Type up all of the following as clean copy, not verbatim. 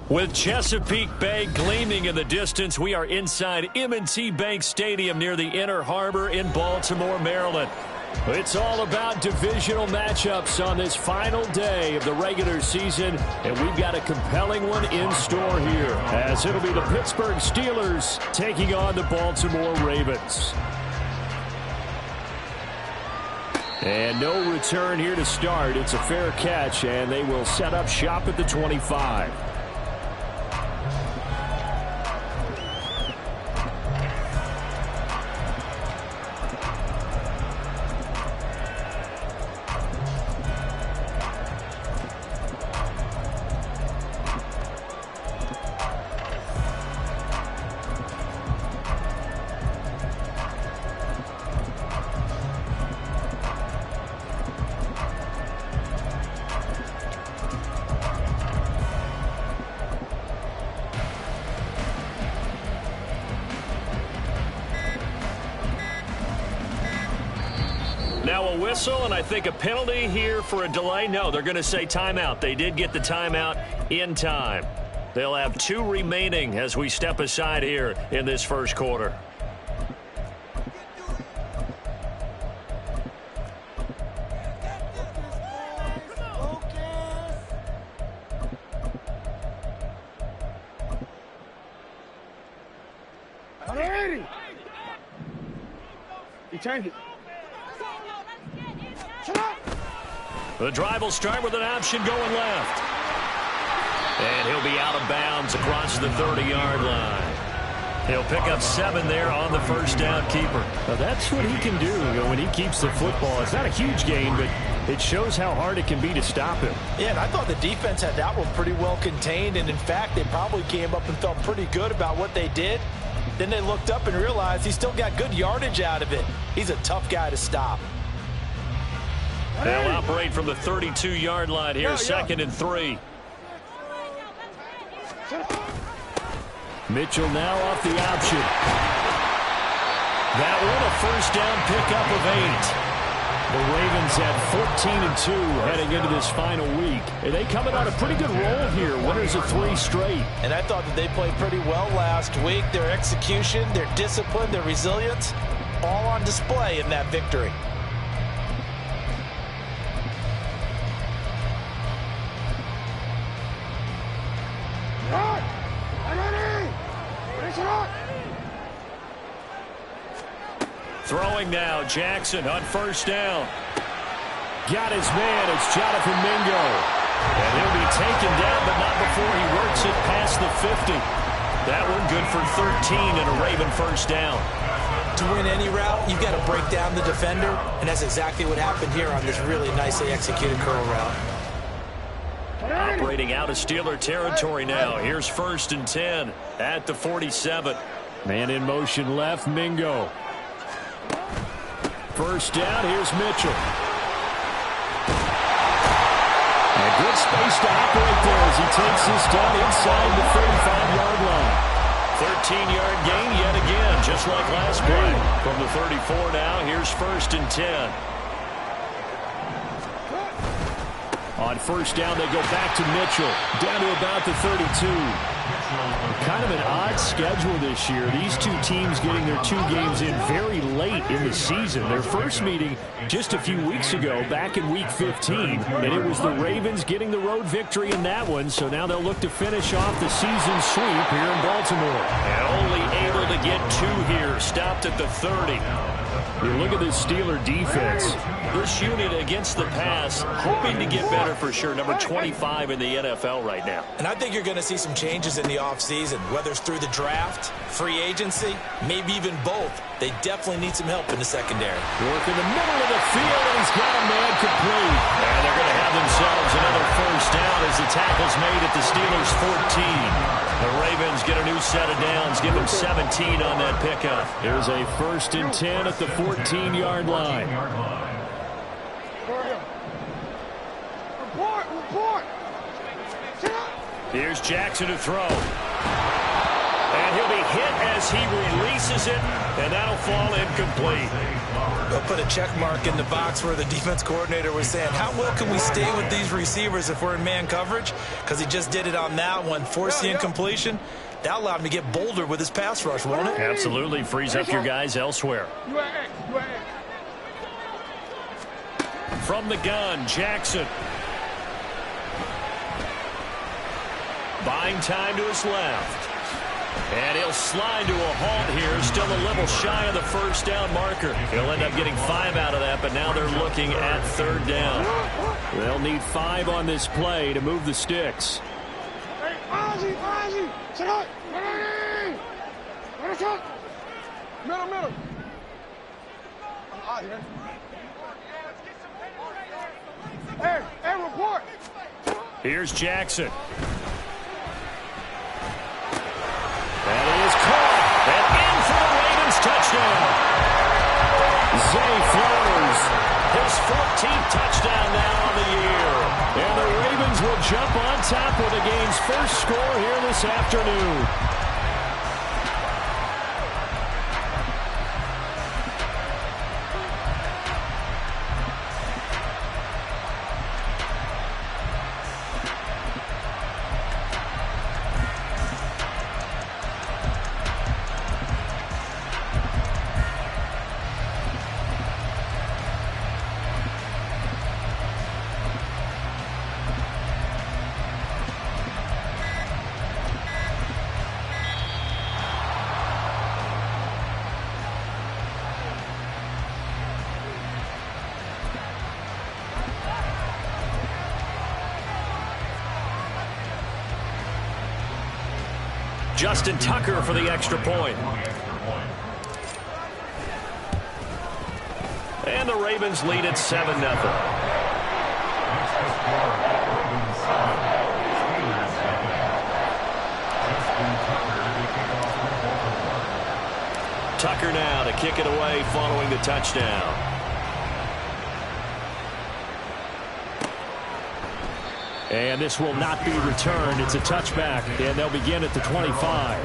With Chesapeake Bay gleaming in the distance, we are inside M&T Bank Stadium near the Inner Harbor in Baltimore, Maryland. It's all about divisional matchups on this final day of the regular season, and we've got a compelling one in store here, as it'll be the Pittsburgh Steelers taking on the Baltimore Ravens. And no return here to start. It's a fair catch, and they will set up shop at the 25. Now a whistle, and I think a penalty here for a delay. No, they're going to say timeout. They did get the timeout in time. They'll have 2 remaining as we step aside here in this first quarter. He turned it. The drive will start with an option going left. And he'll be out of bounds across the 30-yard line. He'll pick up 7 there on the first down keeper. Now that's what he can do, when he keeps the football. It's not a huge gain, but it shows how hard it can be to stop him. Yeah, and I thought the defense had that one pretty well contained, and in fact, they probably came up and felt pretty good about what they did. Then they looked up and realized he still got good yardage out of it. He's a tough guy to stop. They'll operate from the 32-yard line here, 2nd and 3. Mitchell now off the option. That one, a first down pickup of 8. The Ravens at 14-2 heading into this final week. And they coming on a pretty good roll here. Winners of 3 straight. And I thought that they played pretty well last week. Their execution, their discipline, their resilience, all on display in that victory. Throwing now, Jackson on first down. Got his man, it's Jonathan Mingo. And he'll be taken down, but not before he works it past the 50. That one good for 13 and a Raven first down. To win any route, you've got to break down the defender, and that's exactly what happened here on this really nicely executed curl route. Operating out of Steeler territory now. Here's 1st and 10 at the 47. Man in motion left, Mingo. First down, here's Mitchell. And good space to operate there as he takes this down inside the 35-yard line. 13-yard gain yet again, just like last play. From the 34 now, here's 1st and 10. On first down, they go back to Mitchell, down to about the 32. Kind of an odd schedule this year. These 2 teams getting their 2 games in very late in the season. Their first meeting just a few weeks ago, back in Week 15, and it was the Ravens getting the road victory in that one, so now they'll look to finish off the season sweep here in Baltimore. And only able to get 2 here, stopped at the 30. You look at this Steeler defense. This unit against the pass, hoping to get better for sure. Number 25 in the NFL right now. And I think you're going to see some changes in the offseason, whether it's through the draft, free agency, maybe even both. They definitely need some help in the secondary. Work in the middle of the field, and he's got a man complete. And they're going to have themselves another first down as the tackle's made at the Steelers' 14. The Ravens get a new set of downs, give them 17 on that pickup. Here's a 1st and 10 at the 14-yard line. Report. Here's Jackson to throw. And he'll be hit as he releases it, and that'll fall incomplete. They'll put a check mark in the box where the defense coordinator was saying, how well can we stay with these receivers if we're in man coverage? Because he just did it on that one, forced the incompletion. That allowed him to get bolder with his pass rush, won't it? Absolutely. Frees up your guys elsewhere. From the gun, Jackson. Buying time to his left. And he'll slide to a halt here. Still a little shy of the 1st down marker. He'll end up getting 5 out of that, but now they're looking at 3rd down. They'll need 5 on this play to move the sticks. Middle. Hey, report. Here's Jackson. That is caught. And in for the Ravens touchdown. Zay Flowers, his 14th touchdown now on the year. And the Ravens will jump on top with the game's first score here this afternoon. Justin Tucker for the extra point. And the Ravens lead at 7-0. Tucker now to kick it away following the touchdown. And this will not be returned. It's a touchback, and they'll begin at the 25.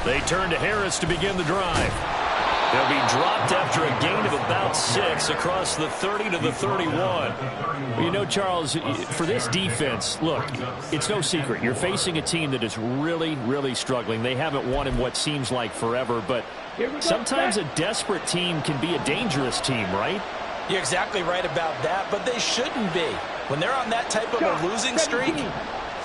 They turn to Harris to begin the drive. They'll be dropped after a gain of about 6 across the 30 to the 31. Well, you know, Charles, for this defense, look, it's no secret. You're facing a team that is really, really struggling. They haven't won in what seems like forever, but sometimes a desperate team can be a dangerous team, right? You're exactly right about that, but they shouldn't be. When they're on that type of a losing streak,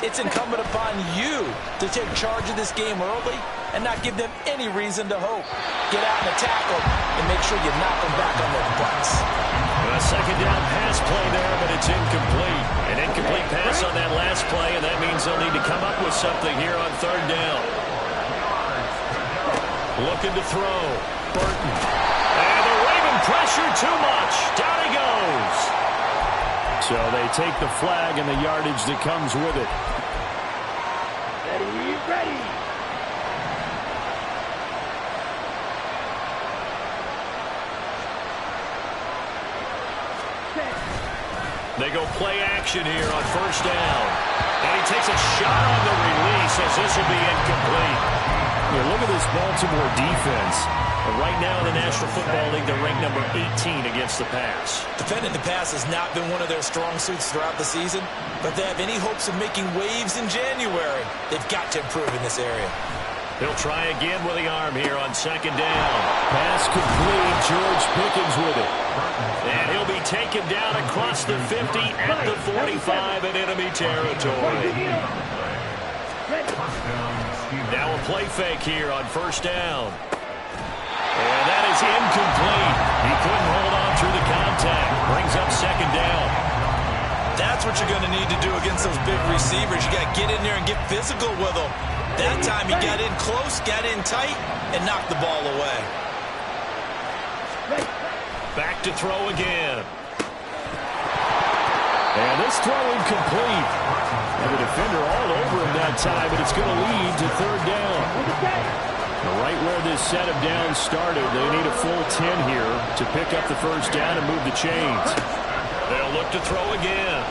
it's incumbent upon you to take charge of this game early and not give them any reason to hope. Get out and attack them and make sure you knock them back on their butts. A second down pass play there, but it's incomplete. An incomplete pass on that last play, and that means they'll need to come up with something here on 3rd down. Looking to throw. Burton. And the Raven pressure too much. Down he goes. So they take the flag and the yardage that comes with it. Ready. They go play action here on 1st down. And he takes a shot on the release as this will be incomplete. Yeah, look at this Baltimore defense. Right now in the National Football League, they're ranked number 18 against the pass. Defending the pass has not been one of their strong suits throughout the season, but they have any hopes of making waves in January. They've got to improve in this area. He'll try again with the arm here on 2nd down. Pass complete. George Pickens with it. And he'll be taken down across the 50 at the 45 in enemy territory. Now a play fake here on 1st down. And that is incomplete. He couldn't hold on through the contact. Brings up second down. That's what you're going to need to do against those big receivers. You got to get in there and get physical with them. That time he got in close, got in tight, and knocked the ball away. Back to throw again. And this throw incomplete. And the defender all over him that time, but it's going to lead to third down. Right where this set of downs started, they need a full 10 here to pick up the first down and move the chains. They'll look to throw again.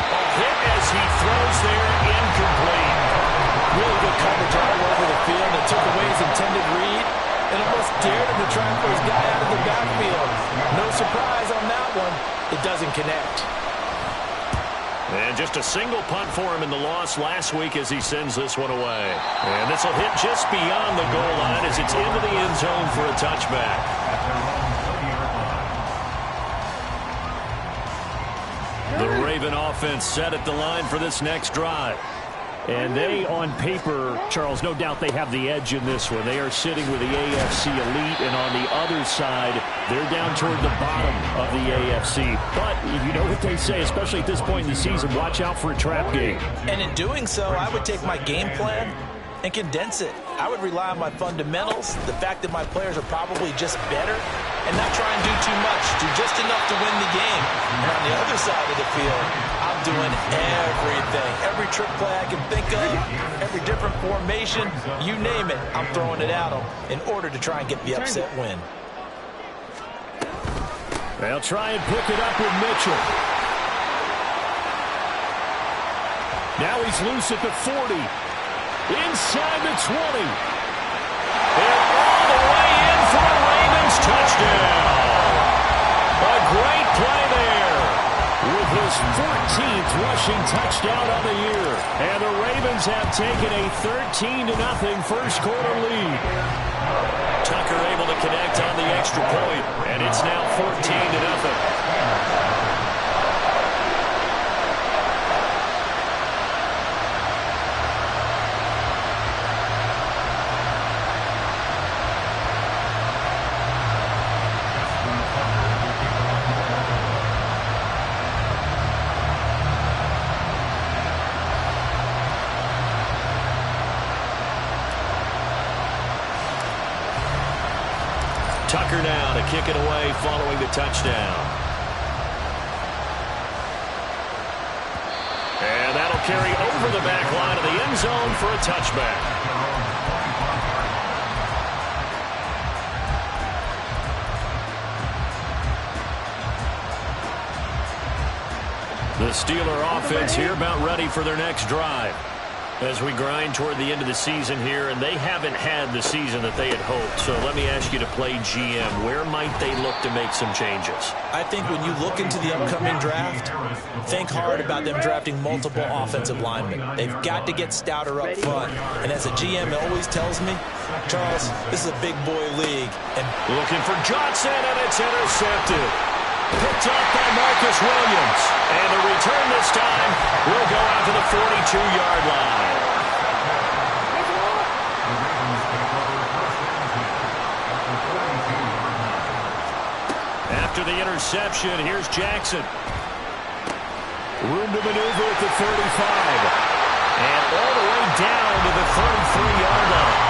A hit as he throws there, incomplete. Really good coverage all over the field. It took away his intended read and almost dared him to try and put his guy out of the backfield. No surprise on that one. It doesn't connect. And just a single punt for him in the loss last week as he sends this one away. And this will hit just beyond the goal line as it's into the end zone for a touchback. The Raven offense set at the line for this next drive. And they, on paper, Charles, no doubt they have the edge in this one. They are sitting with the AFC elite, and on the other side, they're down toward the bottom of the AFC. But you know what they say, especially at this point in the season, watch out for a trap game. And in doing so, I would take my game plan and condense it. I would rely on my fundamentals, the fact that my players are probably just better, and not try and do too much, do just enough to win the game. And on the other side of the field, I'm doing everything. Every trick play I can think of, every different formation, you name it, I'm throwing it at them in order to try and get the upset win. They'll try and pick it up with Mitchell. Now he's loose at the 40. Inside the 20. And all the way in for a Ravens touchdown. A great play there with his 14th rushing touchdown of the year. And the Ravens have taken a 13-0 first quarter lead. Tucker able to connect on the extra point, and it's now 14-0. Tucker now to kick it away following the touchdown. And that'll carry over the back line of the end zone for a touchback. The Steeler offense here about ready for their next drive. As we grind toward the end of the season here, and they haven't had the season that they had hoped. So let me ask you to play GM. Where might they look to make some changes? I think when you look into the upcoming draft, think hard about them drafting multiple offensive linemen. They've got to get stouter up front. And as a GM, it always tells me, Charles, this is a big boy league. And looking for Johnson, and it's intercepted. Picked up by Marcus Williams. And the return this time will go out to the 42-yard line. After the interception, here's Jackson. Room to maneuver at the 35. And all the way down to the 33-yard line.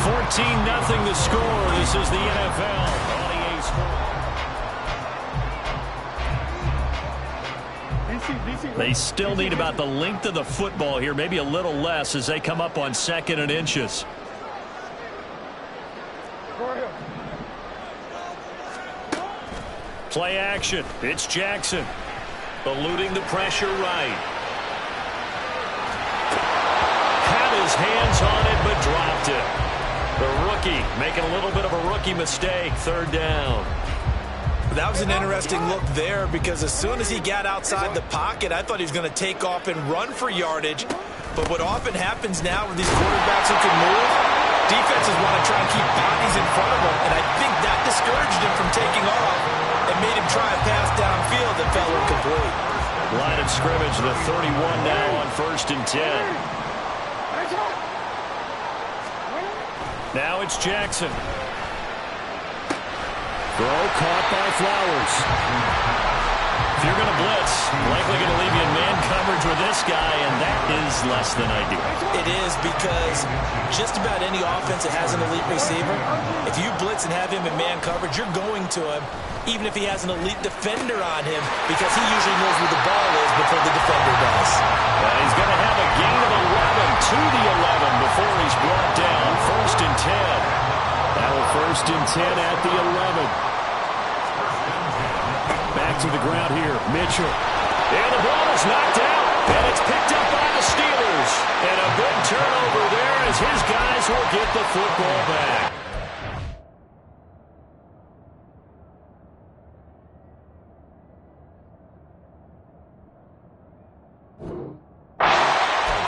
14-0 the score. This is the NFL on EA Sports. They still need about the length of the football here, maybe a little less as they come up on 2nd and inches. Play action. It's Jackson. Eluding the pressure right. Had his hands on it but dropped it. The rookie making a little bit of a rookie mistake. 3rd down. That was an interesting look there because as soon as he got outside the pocket, I thought he was going to take off and run for yardage. But what often happens now with these quarterbacks who can move, defenses want to try and keep bodies in front of them. And I think that discouraged him from taking off and made him try a pass downfield that fell incomplete. Line of scrimmage, the 31 now on 1st and 10. Now it's Jackson. Throw caught by Flowers. If you're going to blitz, likely going to leave you in man coverage with this guy, and that is less than ideal. It is, because just about any offense that has an elite receiver, if you blitz and have him in man coverage, you're going to him, even if he has an elite defender on him, because he usually knows where the ball is before the defender does. Well, he's going to have a gain of 11 to the 11 before he's brought down. 1st and 10. That'll 1st and 10 at the 11. Back to the ground here, Mitchell. And the ball is knocked out, and it's picked up by the Steelers. And a big turnover there as his guys will get the football back.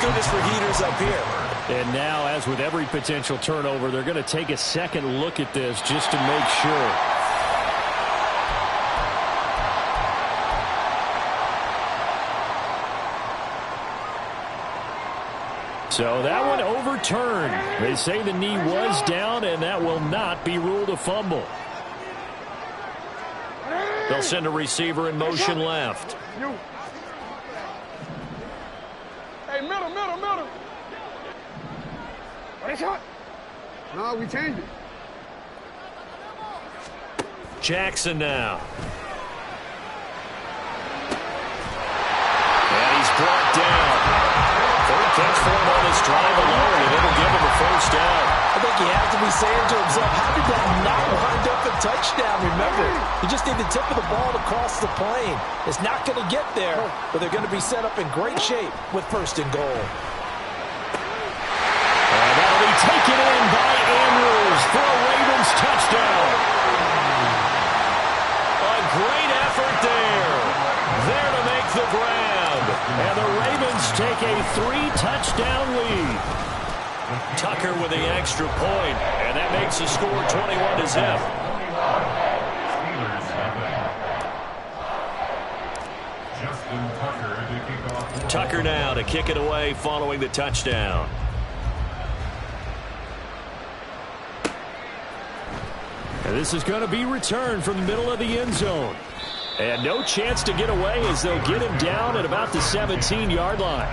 Goodness for heaters up here. And now, as with every potential turnover, they're going to take a second look at this just to make sure. So that one overturned. They say the knee was down, and that will not be ruled a fumble. They'll send a receiver in motion left. Hey, middle. What shot? No, we changed it. Jackson now. And he's brought down. Third catch for him on this drive alone, and it'll give him a 1st down. I think he has to be saying to himself, how did that not wind up a touchdown? Remember, you just need the tip of the ball to cross the plane. It's not going to get there, but they're going to be set up in great shape with 1st and goal. And that'll be taken in by Andrews for a Ravens touchdown. A great effort there. There to make the grab. And the Ravens take a 3-touchdown lead. Tucker with the extra point, and that makes the score 21-0. Tucker now to kick it away following the touchdown. And this is going to be returned from the middle of the end zone. And no chance to get away as they'll get him down at about the 17-yard line.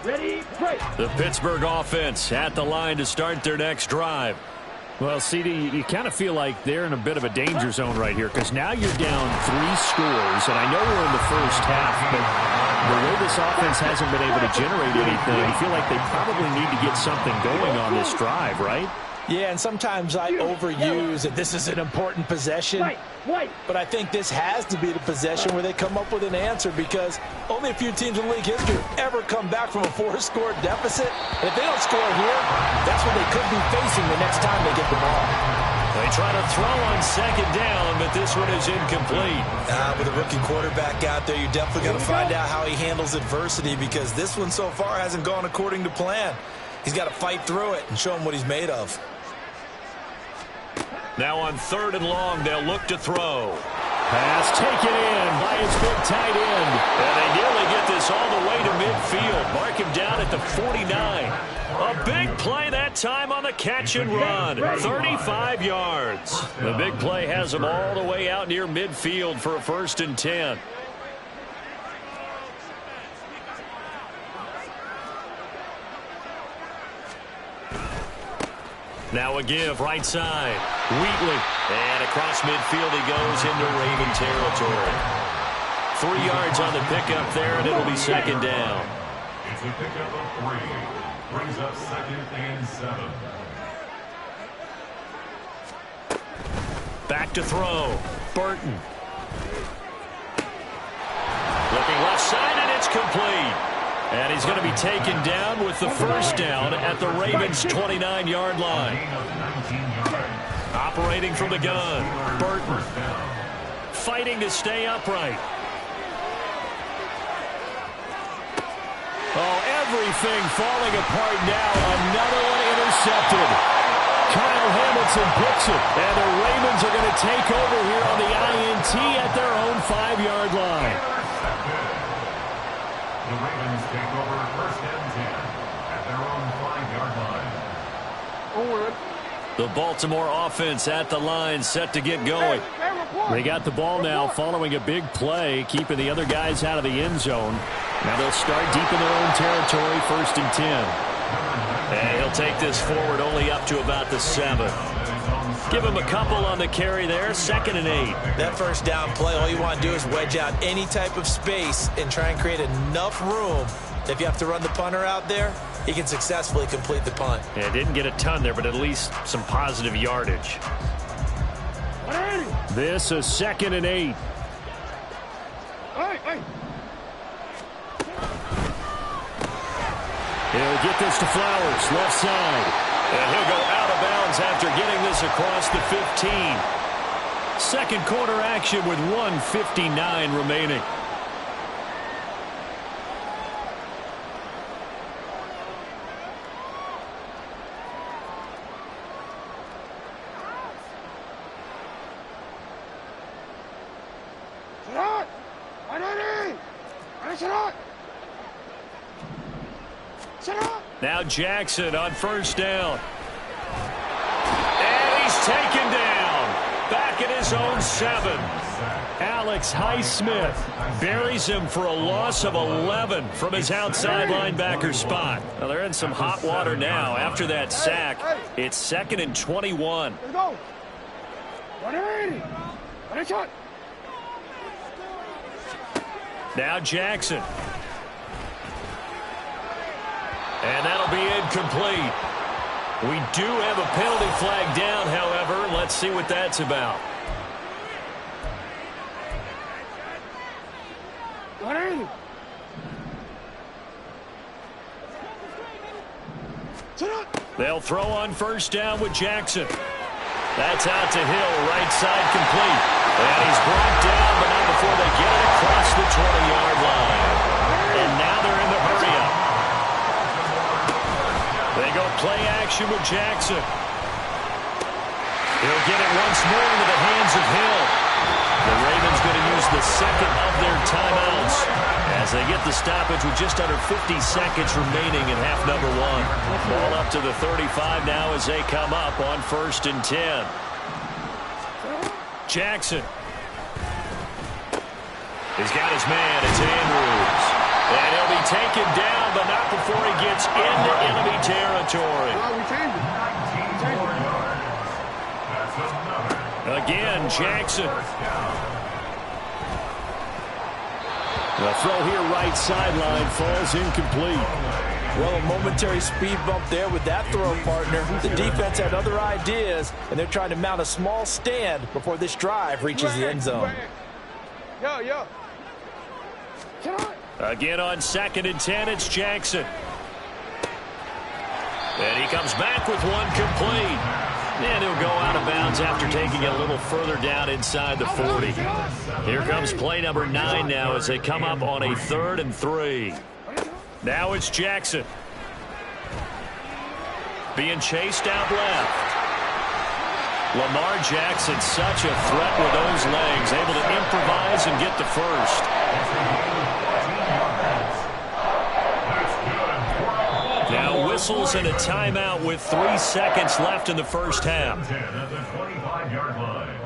Ready, play. The Pittsburgh offense at the line to start their next drive. Well, CD, you kind of feel like they're in a bit of a danger zone right here because now you're down 3 scores, and I know we're in the first half, but the way this offense hasn't been able to generate anything, I feel like they probably need to get something going on this drive, right? Yeah, and sometimes I overuse that this is an important possession, but I think this has to be the possession where they come up with an answer because only a few teams in league history ever come back from a 4-score deficit. And if they don't score here, that's what they could be facing the next time they get the ball. They try to throw on 2nd down, but this one is incomplete. With a rookie quarterback out there, you're definitely going to find out how he handles adversity because this one so far hasn't gone according to plan. He's got to fight through it and show him what he's made of. Now on 3rd and long, they'll look to throw. Pass taken in by his big tight end. And they nearly get this all the way to midfield. Mark him down at the 49. A big play that time on the catch and run. 35 yards. The big play has him all the way out near midfield for a 1st and 10. Now a give, right side. Wheatley. And across midfield he goes into Raven territory. 3 yards on the pickup there, and it'll be 2nd down. It's a pickup of 3. Brings up 2nd and 7. Back to throw. Burton. Looking left side, and it's complete. And he's going to be taken down with the 1st down at the Ravens' 29-yard line. Operating from the gun. Burton. Fighting to stay upright. Oh, everything falling apart now. Another one intercepted. Kyle Hamilton picks it. And the Ravens are going to take over here on the INT at their own 5-yard line. The Ravens take over first and 10 at their own 5-yard line. The Baltimore offense at the line, set to get going. They got the ball now following a big play, keeping the other guys out of the end zone. Now they'll start deep in their own territory, first and 10. And he'll take this forward only up to about the 7. Give him a couple on the carry there, 2nd and 8. That first down play, all you want to do is wedge out any type of space and try and create enough room. If you have to run the punter out there, he can successfully complete the punt. Yeah, didn't get a ton there, but at least some positive yardage. This is 2nd and 8. He'll get this to Flowers, left side. And he'll go out of bounds after getting this across the 15. Second quarter action with 1:59 remaining. Now Jackson on first down. And he's taken down. Back at his own 7. Alex Highsmith buries him for a loss of 11 from his outside linebacker spot. Well, they're in some hot water now after that sack. It's 2nd and 21. Let's go. Now Jackson. And that'll be incomplete. We do have a penalty flag down, however. Let's see what that's about. They'll throw on first down with Jackson. That's out to Hill, right side complete. And he's brought down, but not before they get it across the 20-yard line. And now they're in the hurry-up. They go play action with Jackson. He'll get it once more into the hands of Hill. The Ravens going to use the second of their timeouts as they get the stoppage with just under 50 seconds remaining in half number 1. Ball up to the 35 now as they come up on first and 10. Jackson. He's got his man. It's Andrews. And he'll be taken down, but not before he gets into enemy territory. Again, Jackson. The throw here right sideline falls incomplete. Well, a momentary speed bump there with that throw, partner. The defense had other ideas, and they're trying to mount a small stand before this drive reaches the end zone. Again on 2nd and 10, it's Jackson. And he comes back with one complete. And he'll go out of bounds after taking it a little further down inside the 40. Here comes play number 9 now as they come up on a 3rd and 3. Now it's Jackson. Being chased out left. Lamar Jackson, such a threat with those legs, able to improvise and get the first. Now whistles and a timeout with 3 seconds left in the first half. At the 25-yard line.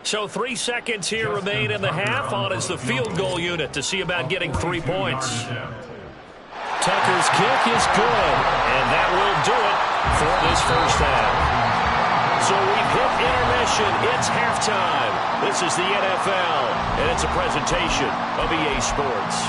So 3 seconds here remain in the half. On is the field goal unit to see about getting 3 points. Tucker's kick is good, and that will do it for this first half. So we've hit intermission. It's halftime. This is the NFL, and it's a presentation of EA Sports.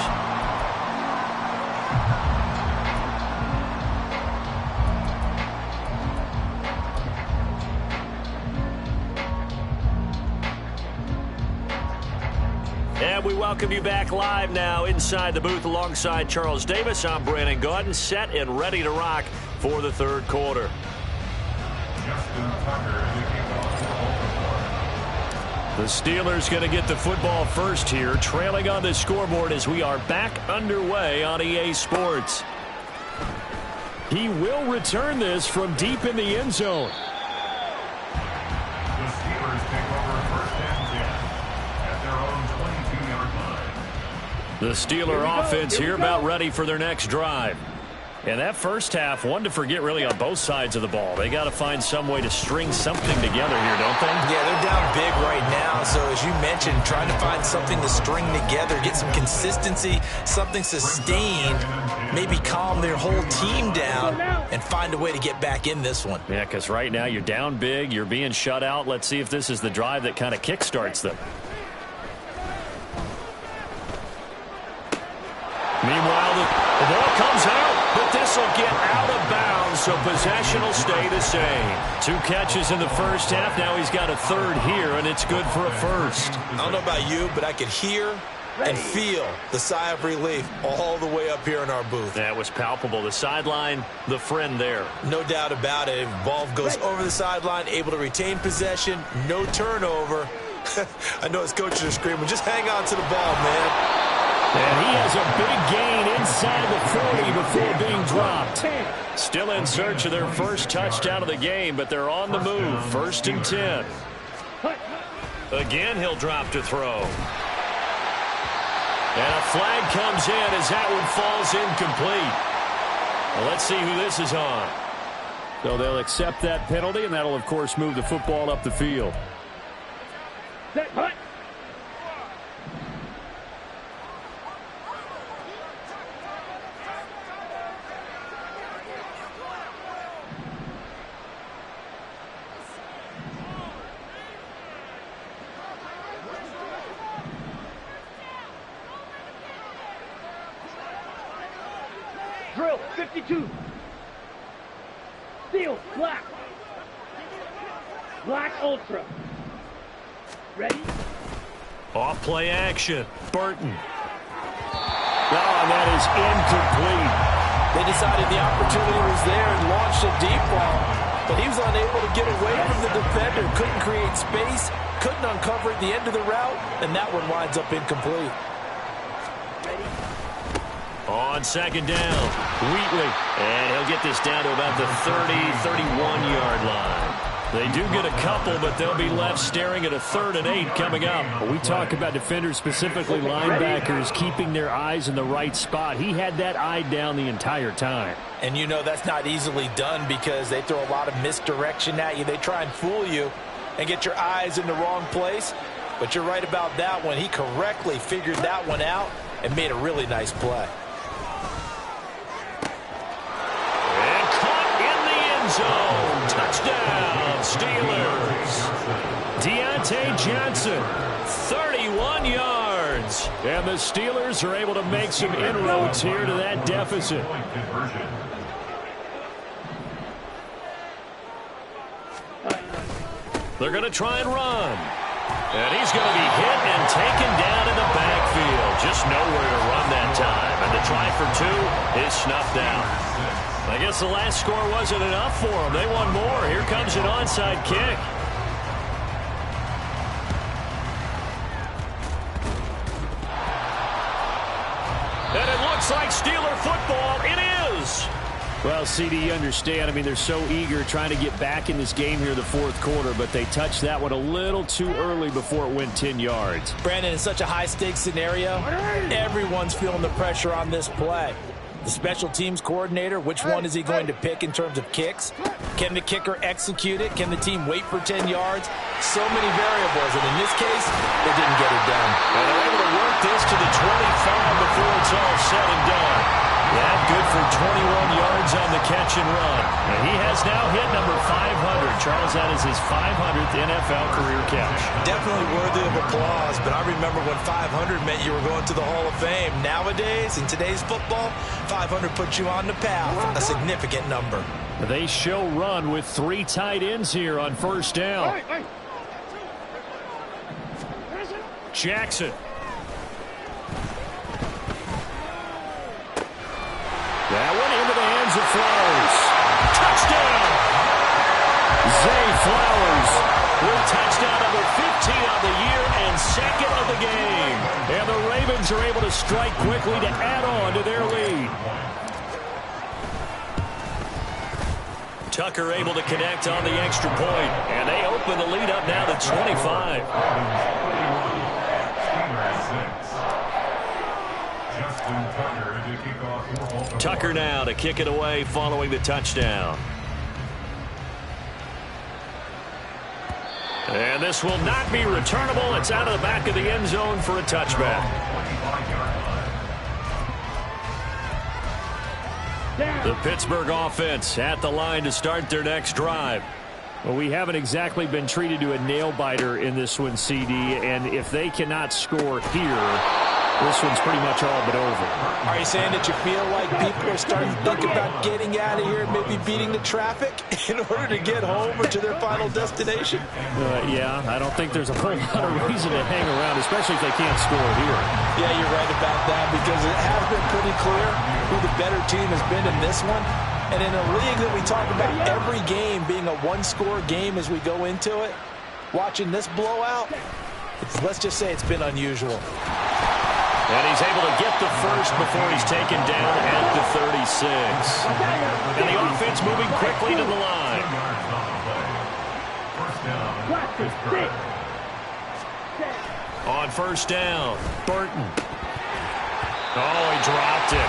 And we welcome you back live now inside the booth alongside Charles Davis. I'm Brandon Gaudin, set and ready to rock for the third quarter. The Steelers going to get the football first here, trailing on the scoreboard as we are back underway on EA Sports. He will return this from deep in the end zone. The Steelers take over first and 10 at their own 22-yard line. The Steeler offense here about ready for their next drive. And that first half, one to forget really on both sides of the ball. They got to find some way to string something together here, don't they? Yeah, they're down big right now. So as you mentioned, trying to find something to string together, get some consistency, something sustained, maybe calm their whole team down and find a way to get back in this one. Yeah, because right now you're down big, you're being shut out. Let's see if this is the drive that kind of kickstarts them. Meanwhile, the ball comes out, but this will get out of bounds, so possession will stay the same. 2 catches in the first half. Now he's got a third here, and it's good for a first. I don't know about you, but I could hear and feel the sigh of relief all the way up here in our booth. That was palpable. The sideline, the friend there. No doubt about it. Ball goes over the sideline, able to retain possession, no turnover. I know his coaches are screaming, just hang on to the ball, man. And he has a big gain inside the 40 before being dropped. Still in search of their first touchdown of the game, but they're on the move. 1st and 10. Again, he'll drop to throw. And a flag comes in as that one falls incomplete. Well, let's see who this is on. So they'll accept that penalty, and that'll, of course, move the football up the field. Drill, 52. Steel, black. Black Ultra. Ready? Off play action. Burton. Oh, and that is incomplete. They decided the opportunity was there and launched a deep ball, but he was unable to get away from the defender. Couldn't create space, couldn't uncover at the end of the route, and that one winds up incomplete. On 2nd down, Wheatley. And he'll get this down to about the 30, 31-yard line. They do get a couple, but they'll be left staring at a 3rd and 8 coming up. We talk about defenders, specifically linebackers, keeping their eyes in the right spot. He had that eye down the entire time. And you know that's not easily done because they throw a lot of misdirection at you. They try and fool you and get your eyes in the wrong place. But you're right about that one. He correctly figured that one out and made a really nice play. Zone. Touchdown, Steelers. Deontay Johnson, 31 yards. And the Steelers are able to make some inroads here to that deficit. They're going to try and run. And he's going to be hit and taken down in the backfield. Just nowhere to run that time. And the try for 2 is snuffed out. I guess the last score wasn't enough for them. They want more. Here comes an onside kick. And it looks like Steeler football. It is. Well, CD, you understand. I mean, they're so eager trying to get back in this game here in the 4th quarter, but they touched that one a little too early before it went 10 yards. Brandon, in such a high-stakes scenario, everyone's feeling the pressure on this play. The special teams coordinator, which one is he going to pick in terms of kicks? Can the kicker execute it? Can the team wait for 10 yards? So many variables, and in this case, they didn't get it done. And they're able to work this to the 25 before it's all said and done. Yeah, good for 21 yards on the catch and run. And he has now hit number 500. Charles, that is his 500th NFL career catch. Definitely worthy of applause, but I remember when 500 meant you were going to the Hall of Fame. Nowadays, in today's football, 500 puts you on the path, a significant number. They show run with 3 tight ends here on 1st down. Jackson. That one into the hands of Flowers. Touchdown! Zay Flowers with touchdown number 15 on the year and second of the game. And the Ravens are able to strike quickly to add on to their lead. Tucker able to connect on the extra point, and they open the lead up now to 25. Tucker now to kick it away following the touchdown. And this will not be returnable. It's out of the back of the end zone for a touchback. The Pittsburgh offense at the line to start their next drive. Well, we haven't exactly been treated to a nail-biter in this one, CD, and if they cannot score here, this one's pretty much all but over. Are you saying that you feel like people are starting to think about getting out of here and maybe beating the traffic in order to get home or to their final destination? Yeah, I don't think there's a whole lot of reason to hang around, especially if they can't score here. Yeah, you're right about that, because it has been pretty clear who the better team has been in this one. And in a league that we talk about every game being a one-score game as we go into it, watching this blowout, let's just say it's been unusual. And he's able to get the first before he's taken down at the 36. And the offense moving quickly to the line. On first down, Burton. Oh, he dropped it.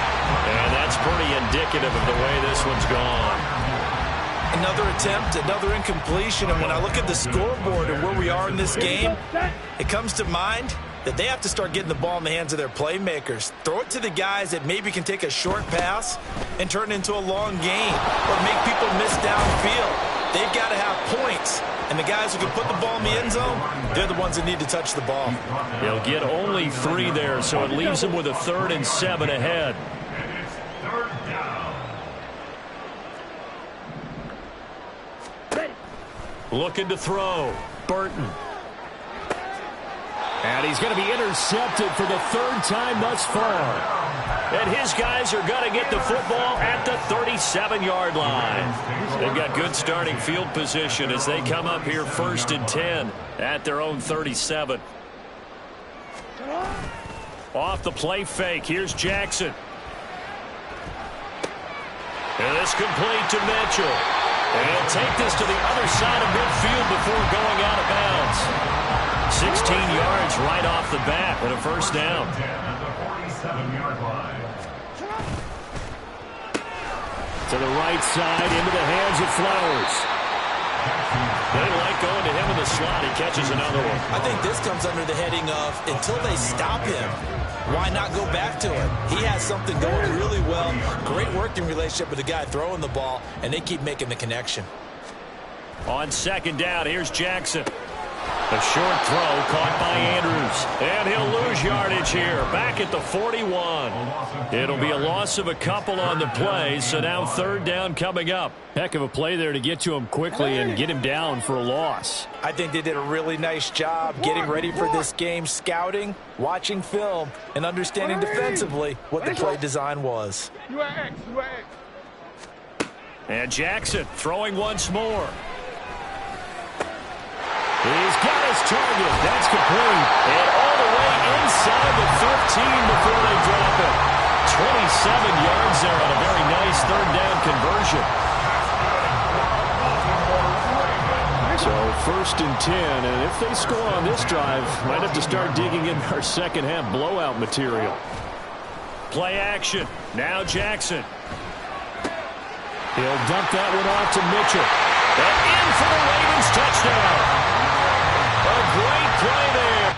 And that's pretty indicative of the way this one's gone. Another attempt, another incompletion. And when I look at the scoreboard and where we are in this game, it comes to mind that they have to start getting the ball in the hands of their playmakers. Throw it to the guys that maybe can take a short pass and turn it into a long gain or make people miss downfield. They've got to have points. And the guys who can put the ball in the end zone, they're the ones that need to touch the ball. They'll get only 3 there, so it leaves them with a 3rd and 7 ahead. And it's 3rd down. Looking to throw. Burton. And he's going to be intercepted for the 3rd time thus far. And his guys are going to get the football at the 37-yard line. They've got good starting field position as they come up here 1st and 10 at their own 37. Off the play fake, here's Jackson. And this complete to Mitchell. And he'll take this to the other side of midfield before going out of bounds. 16 yards right off the bat and a first down. At the 47-yard line. To the right side, into the hands of Flowers. They like going to him in the slot. He catches another one. I think this comes under the heading of, until they stop him, why not go back to it? He has something going really well. Great working relationship with the guy throwing the ball, and they keep making the connection. On 2nd down, here's Jackson. A short throw caught by Andrews. And he'll lose yardage here. Back at the 41. It'll be a loss of a couple on the play. So now 3rd down coming up. Heck of a play there to get to him quickly and get him down for a loss. I think they did a really nice job getting ready for this game, scouting, watching film, and understanding defensively what the play design was. And Jackson throwing once more. He's got his target. That's complete. And all the way inside the 15 before they drop it. 27 yards there on a very nice 3rd down conversion. So 1st and 10, and if they score on this drive, might have to start digging in our second half blowout material. Play action. Now Jackson. He'll dump that one off to Mitchell. And in for the Ravens touchdown. A great play there.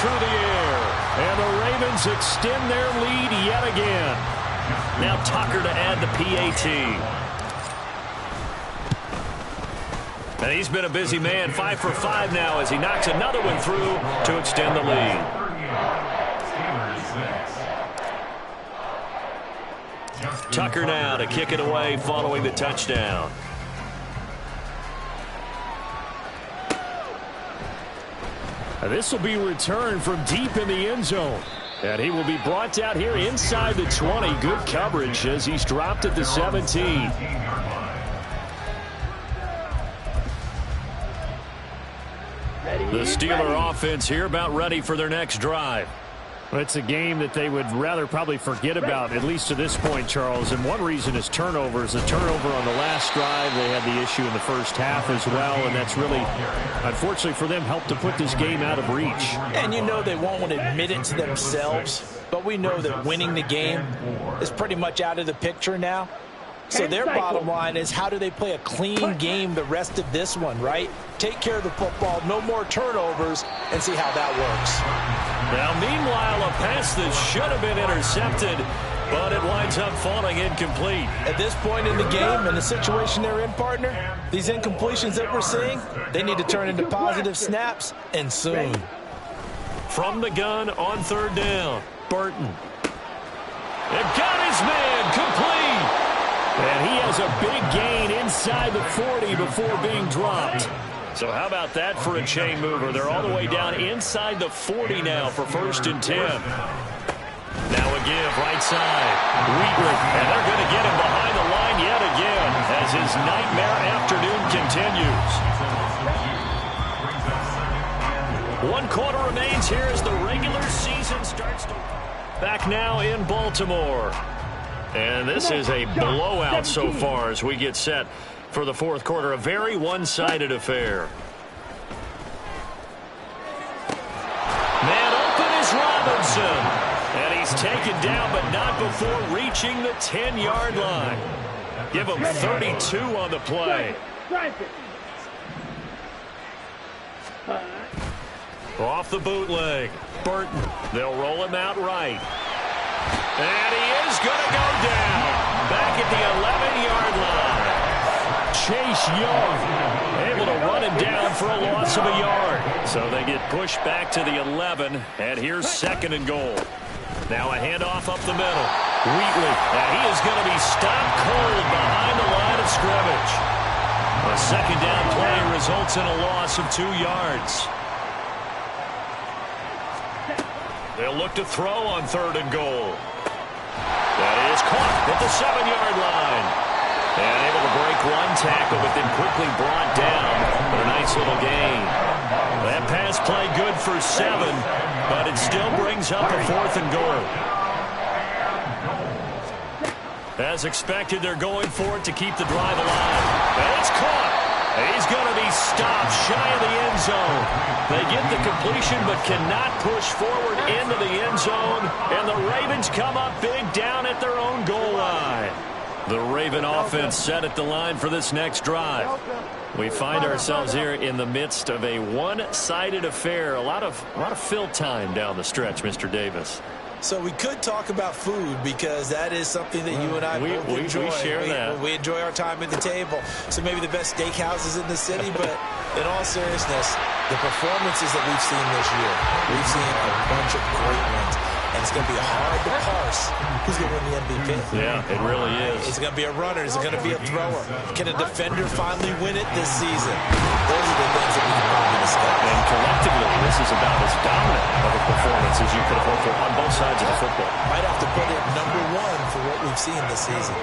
through the air. And the Ravens extend their lead yet again. Now Tucker to add the PAT. And he's been a busy man, 5 for 5 now as he knocks another one through to extend the lead. Tucker now to kick it away following the touchdown. This will be returned from deep in the end zone. And he will be brought out here inside the 20. Good coverage as he's dropped at the 17. The Steeler offense here about ready for their next drive. Well, it's a game that they would rather probably forget about, at least to this point, Charles. And one reason is turnovers. The turnover on the last drive, they had the issue in the first half as well. And that's really, unfortunately for them, helped to put this game out of reach. And you know they won't want to admit it to themselves. But we know that winning the game is pretty much out of the picture now. So their bottom line is, how do they play a clean game the rest of this one, right? Take care of the football, no more turnovers, and see how that works. Now, meanwhile, a pass that should have been intercepted, but it winds up falling incomplete. At this point in the game and the situation they're in, partner, these incompletions that we're seeing, they need to turn into positive snaps, and soon. From the gun on third down, Burton. It got his man complete. And he has a big gain inside the 40 before being dropped. So how about that for a chain mover? They're all the way down inside the 40 now for 1st and 10. Now a give right side. Wheatley, and they're going to get him behind the line yet again as his nightmare afternoon continues. 1 quarter remains here as the regular season starts to... Back now in Baltimore. And this is a blowout so far as we get set for the 4th quarter. A very one-sided affair. Man open is Robinson. And he's taken down, but not before reaching the 10-yard line. Give him 32 on the play. Off the bootleg. Burton. They'll roll him out right. And he is going to go down. Back at the 11-yard line. Chase Young able to run him down for a loss of a yard. So they get pushed back to the 11. And here's 2nd and goal. Now a handoff up the middle. Wheatley. And he is going to be stopped cold behind the line of scrimmage. A 2nd down play results in a loss of 2 yards. They'll look to throw on 3rd and goal. That is caught at the 7-yard line. And able to break 1 tackle, but then quickly brought down. But a nice little gain. That pass play good for 7, but it still brings up a 4th and goal. As expected, they're going for it to keep the drive alive. And it's caught. He's going to be stopped shy of the end zone. They get the completion but cannot push forward into the end zone. And the Ravens come up big down at their own goal line. The Raven offense set at the line for this next drive. We find ourselves here in the midst of a one-sided affair. A lot of fill time down the stretch, Mr. Davis. So we could talk about food because that is something that you and I both enjoy. We share that. We enjoy our time at the table. So maybe the best steakhouses in the city, but in all seriousness, the performances that we've seen this year, we've seen a bunch of great ones. And it's going to be hard to parse who's going to win the MVP. Yeah, it really is. Is it going to be a runner? Is it going to be a thrower? Can a defender finally win it this season? Those are the things that we can probably discuss. And collectively, this is about as dominant of a performance as you could have hoped for on both sides of the football. Might have to put it #1 for what we've seen this season.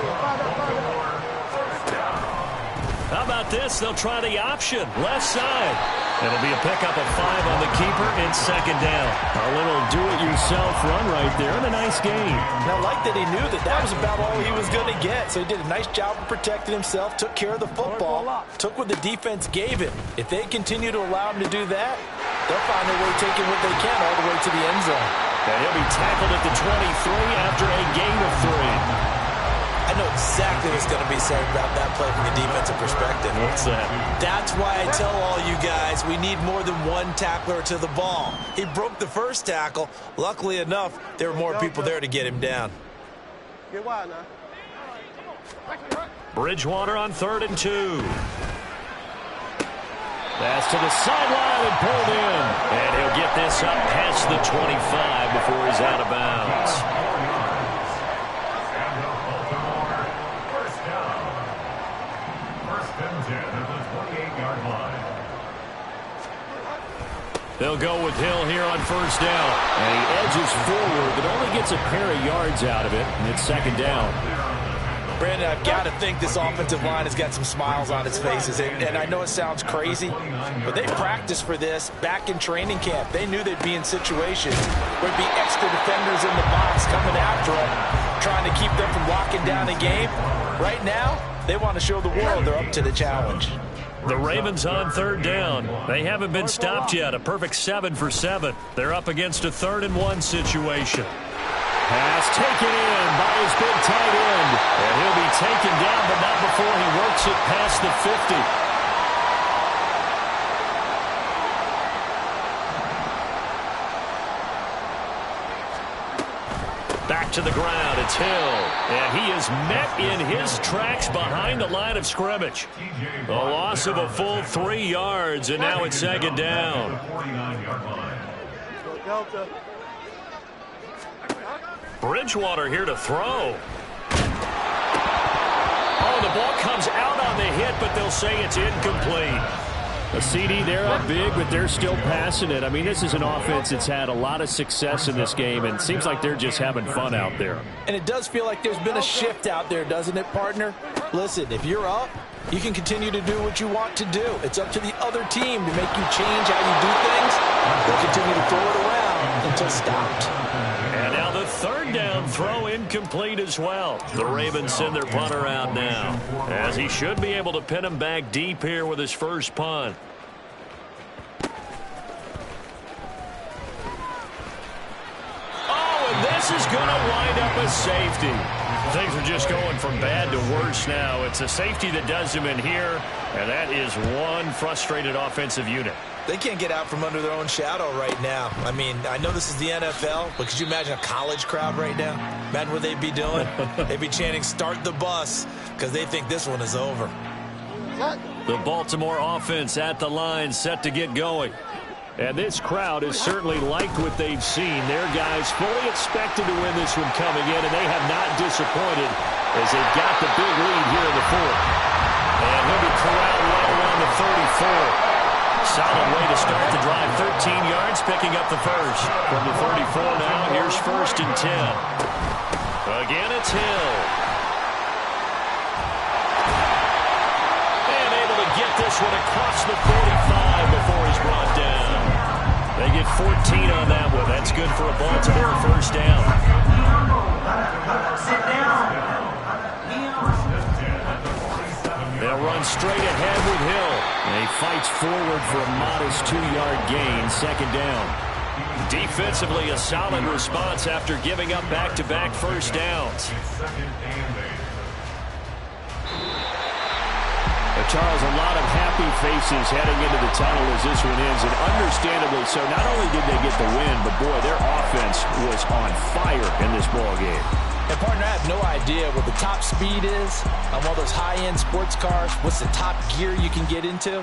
How about this? They'll try the option. Left side. It'll be a pickup of 5 on the keeper in 2nd down. A little do-it-yourself run right there and a nice gain. Now, I like that he knew that that was about all he was going to get. So he did a nice job of protecting himself, took care of the football, took what the defense gave him. If they continue to allow him to do that, they'll find a way taking what they can all the way to the end zone. And he'll be tackled at the 23 after a gain of 3. I know exactly what's going to be said about that play from the defensive perspective. What's that? That's why I tell all you guys we need more than one tackler to the ball. He broke the first tackle. Luckily enough, there were more people there to get him down. Get wide now. Bridgewater on 3rd and 2. Pass to the sideline and pulled in. And he'll get this up past the 25 before he's out of bounds. First down. First and 10 at the 28-yard line. They'll go with Hill here on first down. And he edges forward, but only gets a pair of yards out of it. And it's 2nd down. Brandon, I've got to think this offensive line has got some smiles on its faces. And I know it sounds crazy, but they practiced for this back in training camp. They knew they'd be in situations where there'd be extra defenders in the box coming after them, trying to keep them from locking down a game. Right now, they want to show the world they're up to the challenge. The Ravens on 3rd down. They haven't been stopped yet. A perfect 7 for 7. They're up against a 3rd and 1 situation. Pass taken in by his big tight end. And he'll be taken down, but not before he works it past the 50. Back to the ground. It's Hill. And he is met in his tracks behind the line of scrimmage. A loss of a full 3 yards, and now it's 2nd down. Delta. Bridgewater here to throw. Oh, the ball comes out on the hit, but they'll say it's incomplete. A CD, they're up big, but they're still passing it. I mean, this is an offense that's had a lot of success in this game, and it seems like they're just having fun out there. And it does feel like there's been a shift out there, doesn't it, partner? Listen, if you're up, you can continue to do what you want to do. It's up to the other team to make you change how you do things. They'll continue to throw it around until stopped. And now the 3rd down throw incomplete as well. The Ravens send their punter out now, as he should be able to pin him back deep here with his first punt. Oh, and this is going to wind up a safety. Things are just going from bad to worse now. It's a safety that does him in here, and that is one frustrated offensive unit. They can't get out from under their own shadow right now. I mean, I know this is the NFL, but could you imagine a college crowd right now? Imagine what they'd be doing. They'd be chanting, "Start the bus," because they think this one is over. The Baltimore offense at the line, set to get going. And this crowd has certainly liked what they've seen. Their guys fully expected to win this one coming in, and they have not disappointed as they've got the big lead here in the 4th. And he'll be corralled right around the 34. Solid way to start the drive. 13 yards, picking up the first. From the 34 now, here's 1st and 10. Again, it's Hill. And able to get this one across the 45 before he's brought down. They get 14 on that one. That's good for a Baltimore first down. Sit down. They'll run straight ahead with Hill. And he fights forward for a modest 2-yard gain, 2nd down. Defensively, a solid response after giving up back-to-back first downs. Charles, a lot of happy faces heading into the tunnel as this one ends, and understandably so. Not only did they get the win, but boy, their offense was on fire in this ball game. And partner, I have no idea what the top speed is on one of those high-end sports cars. What's the top gear you can get into?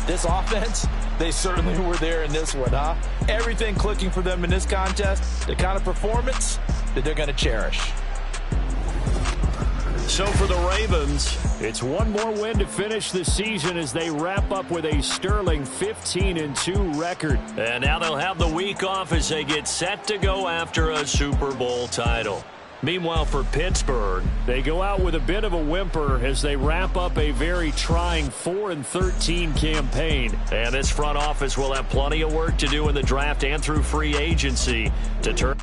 This offense, they certainly were there in this one, huh? Everything clicking for them in this contest, the kind of performance that they're going to cherish. So for the Ravens, it's one more win to finish the season as they wrap up with a sterling 15-2 record. And now they'll have the week off as they get set to go after a Super Bowl title. Meanwhile, for Pittsburgh, they go out with a bit of a whimper as they wrap up a very trying 4-13 campaign. And this front office will have plenty of work to do in the draft and through free agency to turn